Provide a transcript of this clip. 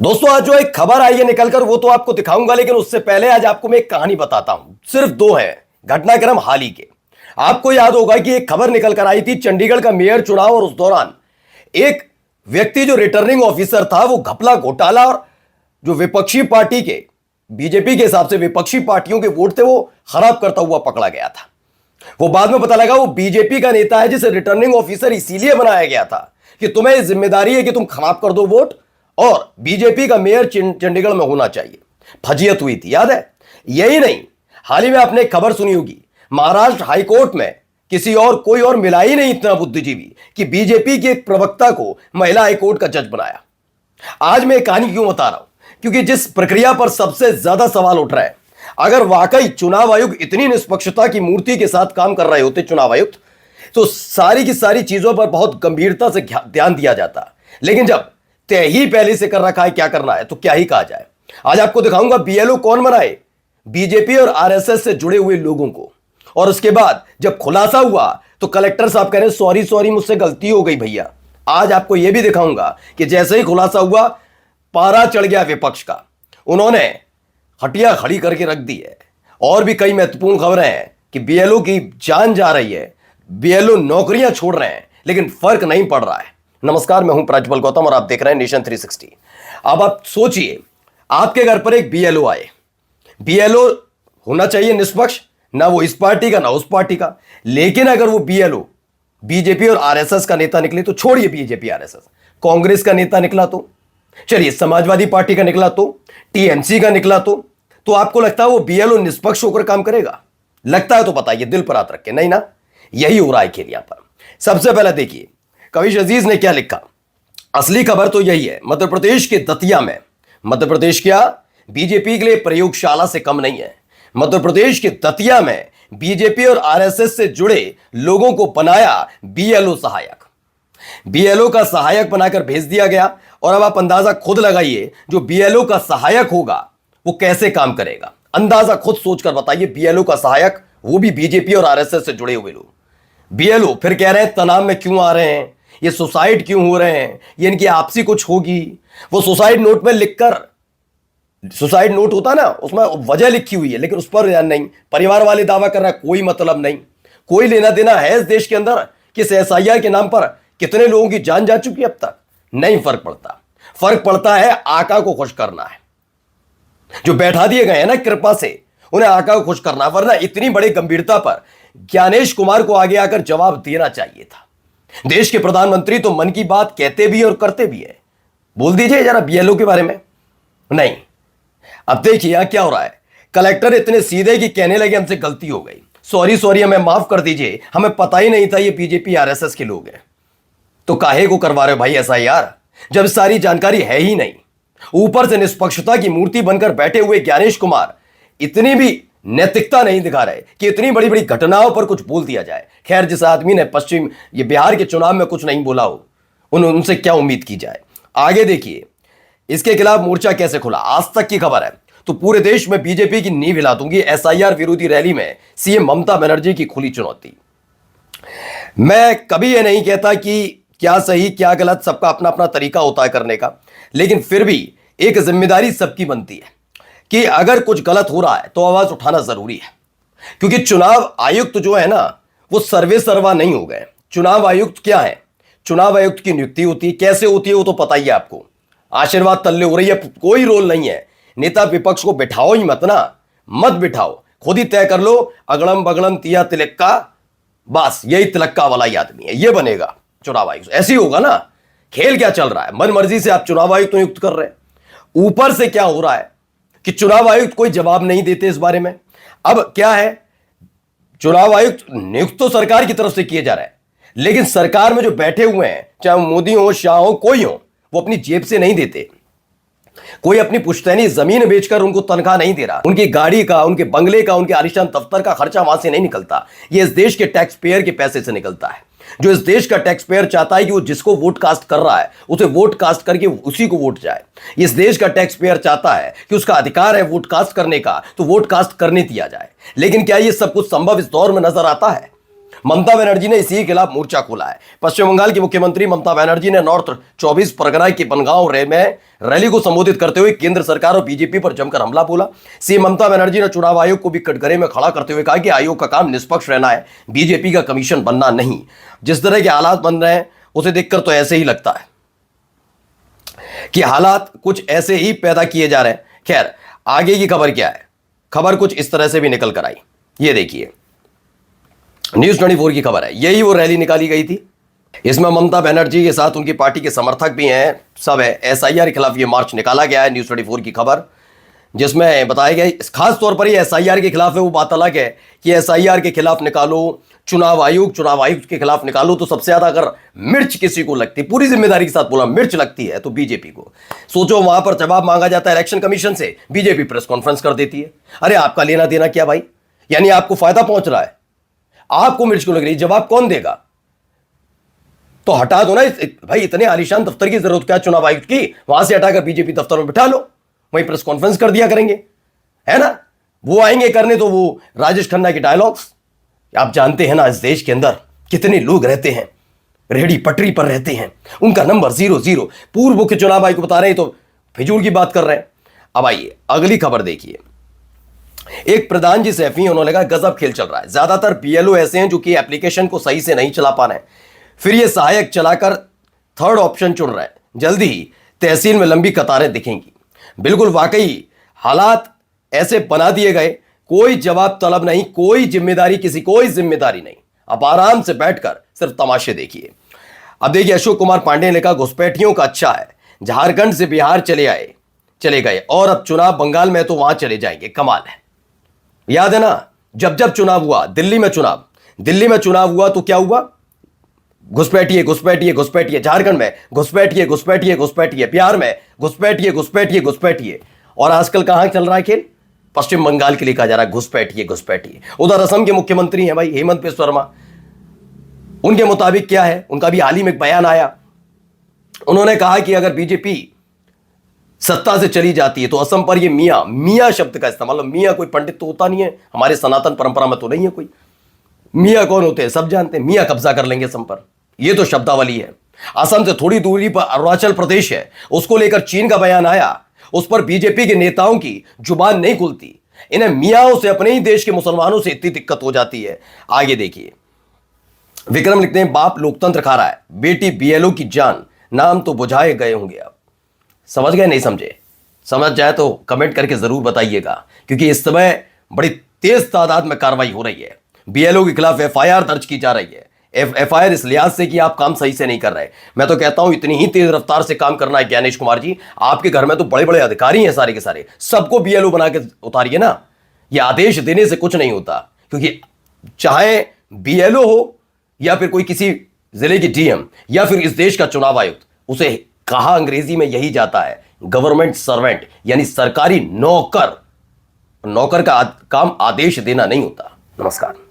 दोस्तों आज जो एक खबर आई है निकलकर वो तो आपको दिखाऊंगा, लेकिन उससे पहले आज आपको मैं एक कहानी बताता हूं। सिर्फ दो है घटनाक्रम हाल ही के। आपको याद होगा कि एक खबर निकल कर आई थी चंडीगढ़ का मेयर चुनाव, और उस दौरान एक व्यक्ति जो रिटर्निंग ऑफिसर था वो घपला घोटाला और जो विपक्षी पार्टी के बीजेपी के हिसाब से विपक्षी पार्टियों के वोट थे वो खराब करता हुआ पकड़ा गया था। वो बाद में पता लगा वो बीजेपी का नेता है जिसे रिटर्निंग ऑफिसर इसीलिए बनाया गया था कि तुम्हें जिम्मेदारी है कि तुम खराब कर दो वोट, और बीजेपी का मेयर चंडीगढ़ में होना चाहिए। फजीयत हुई थी, याद है? यही नहीं, हाल ही में आपने एक खबर सुनी होगी, महाराष्ट्र हाईकोर्ट में किसी और कोई और मिला ही नहीं इतना बुद्धिजीवी कि बीजेपी के एक प्रवक्ता को महिला हाईकोर्ट का जज बनाया। आज मैं कहानी क्यों बता रहा हूं? क्योंकि जिस प्रक्रिया पर सबसे ज्यादा सवाल उठ रहा है, अगर वाकई चुनाव आयोग इतनी निष्पक्षता की मूर्ति के साथ काम कर रहे होते चुनाव आयुक्त, तो सारी की सारी चीजों पर बहुत गंभीरता से ध्यान दिया जाता। लेकिन जब तय ही पहले से कर रखा है क्या करना है, तो क्या ही कहा जाए। आज आपको दिखाऊंगा बीएलओ कौन बनाए, बीजेपी और आरएसएस से जुड़े हुए लोगों को। और उसके बाद जब खुलासा हुआ तो कलेक्टर साहब कह रहे सॉरी सॉरी मुझसे गलती हो गई भैया। आज आपको यह भी दिखाऊंगा कि जैसे ही खुलासा हुआ पारा चढ़ गया विपक्ष का, उन्होंने हटिया खड़ी करके रख दी है। और भी कई महत्वपूर्ण खबरें हैं कि बीएलओ की जान जा रही है, बीएलओ नौकरियां छोड़ रहे हैं, लेकिन फर्क नहीं पड़ रहा है। नमस्कार, मैं हूं प्रज्वल गौतम और आप देख रहे हैं नेशन 360। अब आप सोचिए, आपके घर पर एक बीएलओ आए। बीएलओ होना चाहिए निष्पक्ष, ना वो इस पार्टी का ना उस पार्टी का। लेकिन अगर वो बीएलओ बीजेपी और आरएसएस का नेता निकले तो छोड़िए, बीजेपी आरएसएस, कांग्रेस का नेता निकला तो चलिए, समाजवादी पार्टी का निकला तो टीएमसी का निकला तो आपको लगता है वो बीएलओ निष्पक्ष होकर काम करेगा? लगता है तो बताइए, दिल पर हाथ रख के। नहीं ना, यही हो रहा है खेल यहां पर। सबसे पहले देखिए कविश अजीज ने क्या लिखा। असली खबर तो यही है, मध्य प्रदेश के दतिया में, मध्य प्रदेश क्या बीजेपी के लिए प्रयोगशाला से कम नहीं है। मध्य प्रदेश के दतिया में बीजेपी और आरएसएस से जुड़े लोगों को बनाया बीएलओ सहायक। बीएलओ का सहायक बनाकर भेज दिया गया। और अब आप अंदाजा खुद लगाइए, जो बीएलओ का सहायक होगा वो कैसे काम करेगा। अंदाजा खुद सोचकर बताइए, बीएलओ का सहायक, वो भी बीजेपी और आरएसएस से जुड़े हुए लोग। बीएलओ फिर कह रहे हैं तनाव में क्यों आ रहे हैं, ये सुसाइड क्यों हो रहे हैं, ये इनकी आपसी कुछ होगी। वो सुसाइड नोट में लिखकर, सुसाइड नोट होता ना, उसमें वजह लिखी हुई है, लेकिन उस पर ध्यान नहीं। परिवार वाले दावा कर रहे हैं, कोई मतलब नहीं, कोई लेना देना है इस देश के अंदर किस एसआईआर के नाम पर कितने लोगों की जान जा चुकी है अब तक? नहीं फर्क पड़ता। फर्क पड़ता है आका को खुश करना है। जो बैठा दिए गए हैं ना कृपा से, उन्हें आका को खुश करना। वरना इतनी बड़ी गंभीरता पर ज्ञानेश कुमार को आगे आकर जवाब देना चाहिए था। देश के प्रधानमंत्री तो मन की बात कहते भी और करते भी है। बोल दीजिए जरा बीएलओ के बारे में। नहीं, अब देखिए क्या हो रहा है। कलेक्टर इतने सीधे कि कहने लगे हमसे गलती हो गई, सॉरी सॉरी, हमें माफ कर दीजिए, हमें पता ही नहीं था ये बीजेपी आरएसएस के लोग हैं। तो काहे को करवा रहे हो भाई ऐसा यार, जब सारी जानकारी है ही नहीं। ऊपर से निष्पक्षता की मूर्ति बनकर बैठे हुए ज्ञानेश कुमार इतनी भी नैतिकता नहीं दिखा रहे कि इतनी बड़ी बड़ी घटनाओं पर कुछ बोल दिया जाए। खैर, जिस आदमी ने ये बिहार के चुनाव में कुछ नहीं बोला हो, उनसे क्या उम्मीद की जाए। आगे देखिए इसके खिलाफ मोर्चा कैसे खुला। आज तक की खबर है तो पूरे देश में बीजेपी की नींव हिला दूंगी। एसआईआर विरोधी रैली में सीएम ममता बनर्जी की खुली चुनौती। मैं कभी यह नहीं कहता कि क्या सही क्या गलत, सबका अपना अपना तरीका होता है करने का, लेकिन फिर भी एक जिम्मेदारी सबकी बनती है कि अगर कुछ गलत हो रहा है तो आवाज उठाना जरूरी है। क्योंकि चुनाव आयुक्त जो है ना, वो सर्वे सर्वा नहीं हो गए। चुनाव आयुक्त क्या है? चुनाव आयुक्त की नियुक्ति होती है, कैसे होती है वो तो पता ही है आपको। आशीर्वाद तल्ले हो रही है, कोई रोल नहीं है। नेता विपक्ष को बिठाओ ही मत ना, मत बिठाओ, खुद ही तय कर लो। अगड़म बगड़म तिया तिलक का, बस यही तिलक्का वाला ही आदमी है, ये बनेगा चुनाव आयुक्त। ऐसे ही होगा ना। खेल क्या चल रहा है, मन मर्जी से आप चुनाव आयुक्त नियुक्त कर रहे हैं। ऊपर से क्या हो रहा है कि चुनाव आयुक्त कोई जवाब नहीं देते इस बारे में। अब क्या है, चुनाव आयुक्त नियुक्त तो सरकार की तरफ से किए जा रहे हैं, लेकिन सरकार में जो बैठे हुए हैं, चाहे मोदी हो, शाह हो, कोई हो, वो अपनी जेब से नहीं देते। कोई अपनी पुश्तैनी जमीन बेचकर उनको तनख्वाह नहीं दे रहा। उनकी गाड़ी का, उनके बंगले का, उनके आलीशान दफ्तर का खर्चा वहां से नहीं निकलता। ये इस देश के टैक्स पेयर के पैसे से निकलता है। जो इस देश का टैक्स पेयर चाहता है कि वो जिसको वोट कास्ट कर रहा है उसे वोट कास्ट करके उसी को वोट जाए। इस देश का टैक्स पेयर चाहता है कि उसका अधिकार है वोट कास्ट करने का, तो वोट कास्ट करने दिया जाए। लेकिन क्या ये सब कुछ संभव इस दौर में नजर आता है? ममता बनर्जी ने इसी के खिलाफ मोर्चा खोला है। पश्चिम बंगाल की मुख्यमंत्री ममता बनर्जी ने नॉर्थ 24 परगना के बनगांव में रैली को संबोधित करते हुए केंद्र सरकार और बीजेपी पर जमकर हमला बोला। सीएम ममता बनर्जी ने चुनाव आयोग को भी कटघरे में खड़ा करते हुए कहा कि आयोग का काम निष्पक्ष रहना है, बीजेपी का कमीशन बनना नहीं। जिस तरह के हालात बन रहे हैं उसे देखकर तो ऐसे ही लगता है कि हालात कुछ ऐसे ही पैदा किए जा रहे हैं। खैर, आगे की खबर क्या है? खबर कुछ इस तरह से भी निकल कर आई। ये देखिए, न्यूज़ 24 की खबर है। यही वो रैली निकाली गई थी। इसमें ममता बनर्जी के साथ उनकी पार्टी के समर्थक भी हैं, सब है। एसआईआर के खिलाफ ये मार्च निकाला गया है। न्यूज़ 24 की खबर, जिसमें बताया गया खास तौर पर ये एसआईआर के खिलाफ है। वो बात अलग है कि एसआईआर के खिलाफ निकालो, चुनाव आयोग के खिलाफ निकालो, तो सबसे ज्यादा अगर मिर्च किसी को लगती, पूरी जिम्मेदारी के साथ बोला, मिर्च लगती है तो बीजेपी को। सोचो, वहां पर जवाब मांगा जाता है इलेक्शन कमीशन से, बीजेपी प्रेस कॉन्फ्रेंस कर देती है। अरे आपका लेना देना क्या भाई? यानी आपको फायदा पहुंच रहा है, आपको मिर्च क्यों लग रही है? जवाब कौन देगा? तो हटा दो ना भाई। इतने आलीशान दफ्तर की जरूरत क्या चुनाव आयुक्त की? वहां से हटाकर बीजेपी दफ्तर में बिठा लो, वहीं प्रेस कॉन्फ्रेंस कर दिया करेंगे, है ना? वो आएंगे करने तो वो राजेश खन्ना के डायलॉग्स। आप जानते हैं ना, इस देश के अंदर कितने लोग रहते हैं, रेहड़ी पटरी पर रहते हैं, उनका नंबर 00। पूर्व मुख्य चुनाव आयोग को बता रहे हैं तो फिजूल की बात कर रहे हैं। अब आइए अगली खबर देखिए। एक प्रधान जी सैफी, उन्होंने कहा गजब खेल चल रहा है। ज्यादातर बीएलओ ऐसे हैं जो कि एप्लीकेशन को सही से नहीं चला पा रहे हैं, फिर ये सहायक चलाकर थर्ड ऑप्शन चुन रहे हैं। जल्दी ही तहसील में लंबी कतारें दिखेंगी। बिल्कुल वाकई हालात ऐसे बना दिए गए, कोई जवाब तलब नहीं, कोई जिम्मेदारी, कोई जिम्मेदारी नहीं। अब आराम से बैठकर सिर्फ तमाशे देखिए। अब देखिए, अशोक कुमार पांडे ने कहा घुसपैठियों का अच्छा है, झारखंड से बिहार चले गए और अब चुनाव बंगाल में तो वहां चले जाएंगे। कमाल है। याद है ना, जब जब चुनाव हुआ, दिल्ली में चुनाव हुआ तो क्या हुआ? घुसपैठिए, झारखंड में घुसपैठिए, बिहार में घुसपैठिए। और आजकल कहां चल रहा है खेल? पश्चिम बंगाल के लिए कहा जा रहा है घुसपैठिए। उधर असम के मुख्यमंत्री हैं भाई हेमंत बिस्वा शर्मा। उनके मुताबिक क्या है, उनका भी हाल ही में एक बयान आया। उन्होंने कहा कि अगर बीजेपी सत्ता से चली जाती है तो असम पर ये मियां शब्द का इस्तेमाल। मियां कोई पंडित तो होता नहीं है, हमारे सनातन परंपरा में तो नहीं है कोई। मियां कौन होते हैं सब जानते हैं। मियां कब्जा कर लेंगे असम पर, ये तो शब्दावली है। असम से थोड़ी दूरी पर अरुणाचल प्रदेश है, उसको लेकर चीन का बयान आया। उस पर बीजेपी के नेताओं की जुबान नहीं खुलती। इन्हें मियाओं से, अपने ही देश के मुसलमानों से इतनी दिक्कत हो जाती है। आगे देखिए, विक्रम लिखते हैं बाप लोकतंत्र खा रहा है, बेटी बीएलओ की जान, नाम तो बुझाए गए होंगे। अब समझ गए, नहीं समझे? समझ जाए तो कमेंट करके जरूर बताइएगा, क्योंकि इस समय बड़ी तेज तादाद में कार्रवाई हो रही है। बीएलओ के खिलाफ एफआईआर दर्ज की जा रही है। एफआईआर इस लिहाज से कि आप काम सही से नहीं कर रहे। मैं तो कहता हूं इतनी ही तेज रफ्तार से काम करना है ज्ञानेश कुमार जी। आपके घर में तो बड़े बड़े अधिकारी हैं सारे के सारे, सबको बीएलओ बना के उतारिए ना। ये आदेश देने से कुछ नहीं होता, क्योंकि चाहे बीएलओ हो या फिर कोई किसी जिले की डीएम या फिर इस देश का चुनाव आयुक्त, उसे कहा अंग्रेजी में यही जाता है गवर्नमेंट सर्वेंट, यानी सरकारी नौकर। नौकर का काम आदेश देना नहीं होता। नमस्कार।